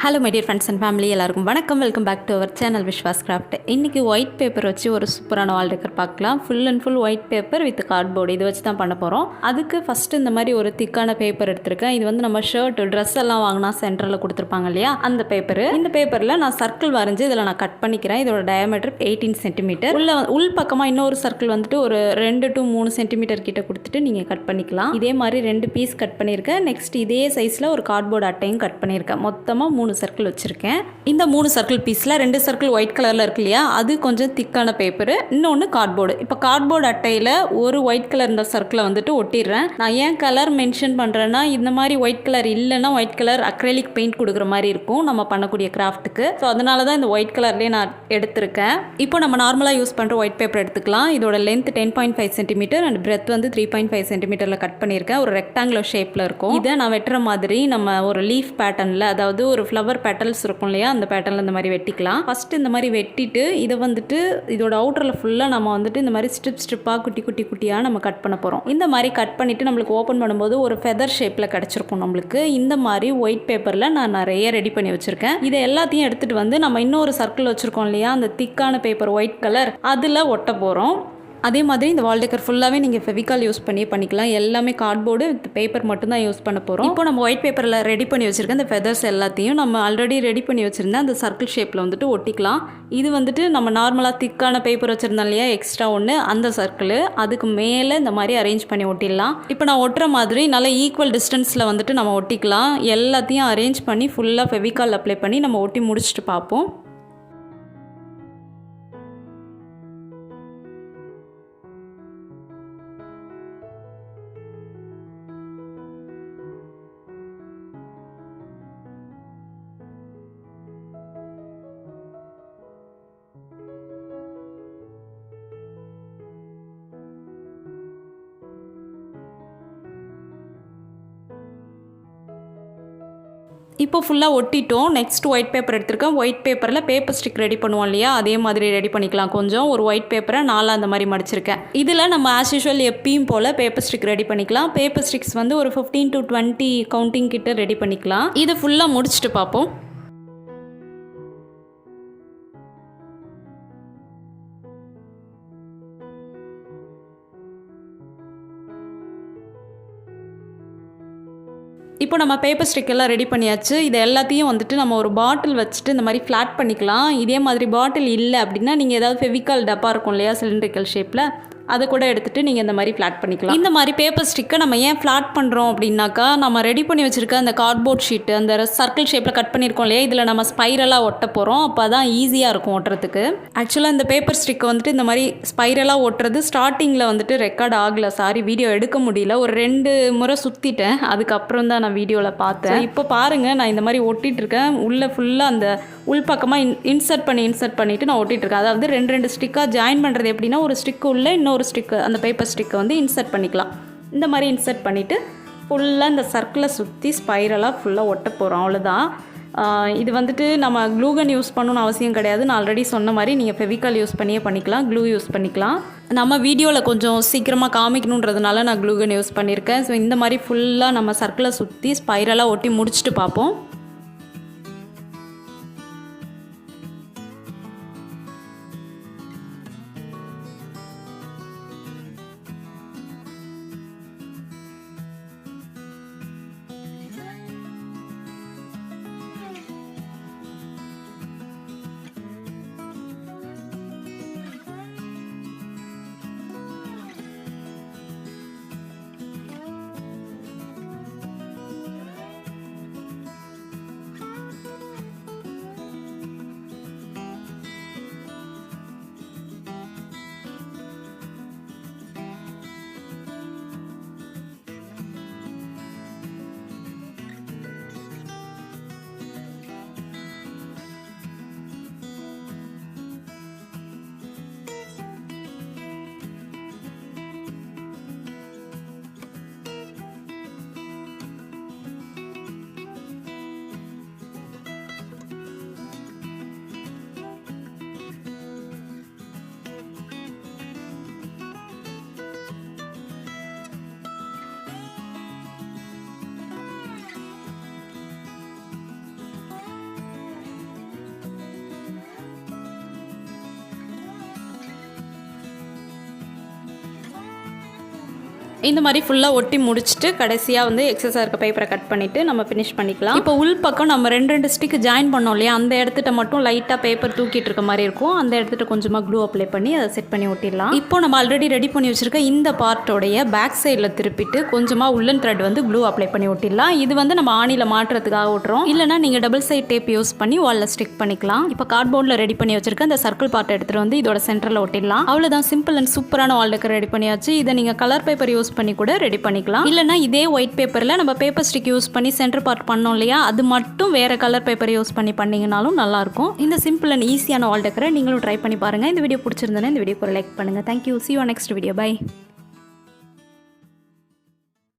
Hello my dear friends and family எல்லாருக்கும் வணக்கம். Welcome back to our channel Vishwas craft. இன்றைக்கி white paper வச்சு ஒரு சூப்பரான வால் டெக்கர் பார்க்கலாம். Full and full white paper with cardboard இது வச்சு தான் பண்ண போகிறோம். அதுக்கு ஃபஸ்ட்டு இந்த மாதிரி ஒரு திக்கான பேப்பர் எடுத்திருக்கேன். இது வந்து நம்ம ஷர்ட் ட்ரெஸ் எல்லாம் வாங்கினா சென்டரில் கொடுத்துருப்பாங்க இல்லையா, அந்த பேப்பர். இந்த பேப்பரில் நான் சர்க்கிள் வரைஞ்சி இதில் நான் கட் பண்ணிக்கிறேன். இதோட டயமீட்டர் 18 சென்டிமீட்டர். உள் பக்கமாக இன்னொரு சர்க்கிள் வந்துட்டு ஒரு 2 to 3 சென்டிமீட்டர் கிட்ட கொடுத்துட்டு நீங்கள் கட் பண்ணிக்கலாம். இதே மாதிரி 2 பீஸ் கட் பண்ணியிருக்கேன். நெக்ஸ்ட் இதே சைஸில் ஒரு கார்ட்போர்டு அட்டையும் கட் பண்ணியிருக்கேன். மொத்தமாக 3 சர்க்கிள் வச்சுருக்கேன். இந்த 3 சர்க்கிள் பீஸில் 2 சர்க்கிள் ஒயிட் கலரில் இருக்கு இல்லையா, அது கொஞ்சம் திக்கான பேப்பரு, இன்னொன்று கார்ட்போர்டு. இப்போ கார்ட்போர்டு அட்டையில் ஒரு ஒயிட் கலர் இந்த சர்க்கிளை வந்துட்டு ஒட்டிடுறேன். நான் ஏன் கலர் மென்ஷன் பண்ணுறேன்னா, இந்த மாதிரி ஒயிட் கலர் இல்லைன்னா ஒயிட் கலர் அக்ரைலிக் பெயிண்ட் கொடுக்குற மாதிரி இருக்கும் நம்ம பண்ணக்கூடிய கிராஃப்ட்டுக்கு. ஸோ அதனால தான் இந்த ஒயிட் கலர்லேயே நான் எடுத்திருக்கேன். இப்போ நம்ம நார்மலாக யூஸ் பண்ணுற ஒயிட் பேப்பர் எடுத்துக்கலாம். இதோட லென்த் 10.5 சென்டிமீட்டர் அண்ட் பிரெத் வந்து 3.5 சென்டிமீட்டரில் கட் பண்ணியிருக்கேன். ஒரு ரெக்டாங்குலர் ஷேப்பில் இருக்கும். இதை நான் வெட்டுற மாதிரி நம்ம ஒரு லீஃப் பேட்டர்னில், அதாவது ஒரு ஃப்ளவர் பேட்டல்ஸ் இருக்கும் இல்லையா, அந்த பேட்டர்னில் இந்த மாதிரி வெட்டிக்கலாம். ஃபஸ்ட்டு இந்த மாதிரி வெட்டிட்டு இதை வந்துட்டு இதோட அவுட்டரில் ஃபுல்லாக நம்ம வந்துட்டு இந்த மாதிரி ஸ்ட்ரிப்பாக குட்டியாக நம்ம கட் பண்ண போகிறோம். இந்த மாதிரி கட் பண்ணிவிட்டு நம்மளுக்கு ஓப்பன் பண்ணும்போது ஒரு ஃபெதர் ஷேப்பில் கிடச்சிருக்கும் நம்மளுக்கு. இந்த மாதிரி ஒயிட் பேப்பரில் நான் நிறைய ரெடி பண்ணி வச்சுருக்கேன். இதை எல்லாத்தையும் எடுத்துகிட்டு வந்து நம்ம இன்னொரு சர்க்கிள் வச்சுருக்கோம் இல்லையா, அந்த திக்கான பேப்பர் ஒயிட் கலர், அதில் ஒட்ட போகிறோம். அதே மாதிரி இந்த வால் டெக்கர் ஃபுல்லாகவே நீங்கள் ஃபெவிகால் யூஸ் பண்ணிக்கலாம். எல்லாமே கார்ட்போர்டு வித் பேப்பர் மட்டும்தான் யூஸ் பண்ண போகிறோம். இப்போ நம்ம ஒயிட் பேப்பரில் ரெடி பண்ணி வச்சுருக்க இந்த ஃபெதர்ஸ் எல்லாத்தையும் நம்ம ஆல்ரெடி ரெடி பண்ணி வச்சுருந்தேன் அந்த சர்க்கிள் ஷேப்பில் வந்துட்டு ஒட்டிக்கலாம். இது வந்துட்டு நம்ம நார்மலாக திக்கான பேப்பர் வச்சுருந்தோம் இல்லையா, எக்ஸ்ட்ரா ஒன்று, அந்த சர்க்கிள் அதுக்கு மேலே இந்த மாதிரி அரேஞ்ச் பண்ணி ஒட்டிடலாம். இப்போ நான் ஒட்டுற மாதிரி நல்லா ஈக்குவல் டிஸ்டன்ஸில் வந்துட்டு நம்ம ஒட்டிக்கலாம். எல்லாத்தையும் அரேஞ்ச் பண்ணி ஃபுல்லாக ஃபெவிகால் அப்ளை பண்ணி நம்ம ஒட்டி முடிச்சுட்டு பார்ப்போம். இப்போ ஃபுல்லாக ஒட்டிட்டோம். நெக்ஸ்ட் ஒயிட் பேப்பர் எடுத்துருக்கேன். ஒயிட் பேப்பரில் பேப்பர் ஸ்டிக் ரெடி பண்ணுவோம் இல்லையா, அதே மாதிரி ரெடி பண்ணிக்கலாம். கொஞ்சம் ஒரு ஒயிட் பேப்பரை 4 அந்த மாதிரி மடிச்சிருக்கேன். இதில் நம்ம ஆஸ் யூஷுவல் எப்பயும் போல் பேப்பர் ஸ்டிக் ரெடி பண்ணிக்கலாம். பேப்பர் ஸ்டிக்ஸ் வந்து ஒரு 15 to 20 கவுண்டிங் கிட்ட ரெடி பண்ணிக்கலாம். இது ஃபுல்லாக முடிச்சுட்டு பார்ப்போம். இப்போ நம்ம பேப்பர் ஸ்டிக் எல்லாம் ரெடி பண்ணியாச்சு. இது எல்லாத்தையும் வந்துட்டு நம்ம ஒரு பாட்டில் வச்சுட்டு இந்த மாதிரி ஃப்ளாட் பண்ணிக்கலாம். இதே மாதிரி பாட்டில் இல்லை அப்படின்னா நீங்கள் ஏதாவது ஃபெவிகால் டப்பா இருக்கும் இல்லையா, சிலிண்ட்ரிக்கல் ஷேப்பில், அதை கூட எடுத்துகிட்டு நீங்கள் இந்த மாதிரி ஃப்ளாட் பண்ணிக்கலாம். இந்த மாதிரி பேப்பர் ஸ்டிக்கை நம்ம ஏன் ஃப்ளாட் பண்ணுறோம் அப்படின்னாக்கா, நம்ம ரெடி பண்ணி வச்சுருக்க அந்த கார்ட்போர்ட் ஷீட்டு, அந்த சர்க்கிள் ஷேப்பில் கட் பண்ணியிருக்கோம் இல்லையா, இதில் நம்ம ஸ்பைரலாக ஒட்ட போகிறோம். அப்போ தான் ஈஸியாக இருக்கும் ஒட்டுறதுக்கு. ஆக்சுவலாக இந்த பேப்பர் ஸ்டிக்கை வந்துட்டு இந்த மாதிரி ஸ்பைரலாக ஒட்டுறது ஸ்டார்டிங்கில் வந்துட்டு ரெக்கார்ட் ஆகலை, சாரி, வீடியோ எடுக்க முடியல. ஒரு 2 முறை சுற்றிட்டேன், அதுக்கப்புறம் தான் நான் வீடியோவில் பார்த்தேன். இப்போ பாருங்கள், நான் இந்த மாதிரி ஒட்டிகிட்ருக்கேன். உள்ளே ஃபுல்லாக அந்த உள்பக்கமாக இன்சர்ட் பண்ணிவிட்டு நான் ஒட்டிகிட்ருக்கேன். அதாவது 2 ஸ்டிக்காக ஜாயின் பண்ணுறது எப்படின்னா, ஒரு ஸ்டிக்கு உள்ளே இன்னொரு ஸ்டிக்கு, அந்த பேப்பர் ஸ்டிக்கை வந்து இன்சர்ட் பண்ணிக்கலாம். இந்த மாதிரி இன்சர்ட் பண்ணிவிட்டு ஃபுல்லாக இந்த சர்க்கிளை சுற்றி ஸ்பைரலாக ஃபுல்லாக ஒட்ட போகிறோம். அவ்வளோதான். இது வந்துட்டு நம்ம க்ளூகன் யூஸ் பண்ணணும்னு அவசியம் கிடையாது. நான் ஆல்ரெடி சொன்ன மாதிரி நீங்கள் ஃபெவிகால் யூஸ் பண்ணிக்கலாம், க்ளூ யூஸ் பண்ணிக்கலாம். நம்ம வீடியோவில் கொஞ்சம் சீக்கிரமாக காமிக்கணுன்றதுனால நான் க்ளூகன் யூஸ் பண்ணியிருக்கேன். ஸோ இந்த மாதிரி ஃபுல்லாக நம்ம சர்க்கிளை சுற்றி ஸ்பைரலாக ஒட்டி முடிச்சுட்டு பார்ப்போம். இந்த மாதிரி ஃபுல்லாக ஒட்டி முடிச்சுட்டு கடைசியாக வந்து எக்ஸஸாக இருக்க பேப்பரை கட் பண்ணிவிட்டு நம்ம ஃபினிஷ் பண்ணிக்கலாம். இப்போ உள் பக்கம் நம்ம 2 ஸ்டிக் ஜாயின் பண்ணோம் இல்லையா, அந்த இடத்துட்ட மட்டும் லைட்டாக பேப்பர் தூக்கிட்டு இருக்க மாதிரி இருக்கும். அந்த இடத்துட்ட கொஞ்சமாக க்ளூ அப்ளை பண்ணி அதை செட் பண்ணி ஒட்டிடலாம். இப்போ நம்ம ஆல்ரெடி ரெடி பண்ணி வச்சிருக்க இந்த பார்ட்டோடைய பேக் சைடில் திருப்பிட்டு கொஞ்சமாக உள்ளன் த்ரெட் வந்து க்ளூ அப்ளை பண்ணி ஒட்டிடலாம். இது வந்து நம்ம ஆணியில் மாட்டுறதுக்காக ஒட்டுறோம். இல்லைனா நீங்கள் டபுள் சைட் டேப் யூஸ் பண்ணி வாலில் ஸ்டிக் பண்ணிக்கலாம். இப்போ கார்ட்போர்டில் ரெடி பண்ணி வச்சிருக்க அந்த சர்க்கிள் பார்ட் எடுத்துகிட்டு வந்து இதோட சென்டரில் ஒட்டிடலாம். அவ்வளோதான், சிம்பிள் அண்ட் சூப்பரான வால் டெக்கர் ரெடி பண்ணியாச்சு. இதை நீங்கள் கலர் பேப்பர் யூஸ் பண்ணி கூட ரெடி பண்ணிக்கலாம். இல்லைனா இதே ஒயிட் பேப்பரில் நம்ம பேப்பர் ஸ்டிக் யூஸ் பண்ணி சென்டர் பார்ட் பண்ணோம் இல்லையா, அது மட்டும் வேறு கலர் பேப்பர் யூஸ் பண்ணி பண்ணிங்கனாலும் நல்லாயிருக்கும். இந்த சிம்பிள் அண்ட் ஈஸியான வால் டெக்கரை நீங்களும் ட்ரை பண்ணி பாருங்கள். இந்த வீடியோ பிடிச்சிருந்தேன்னா இந்த வீடியோக்கு ஒரு லைக் பண்ணுங்கள். Thank you. See you on next video. Bye.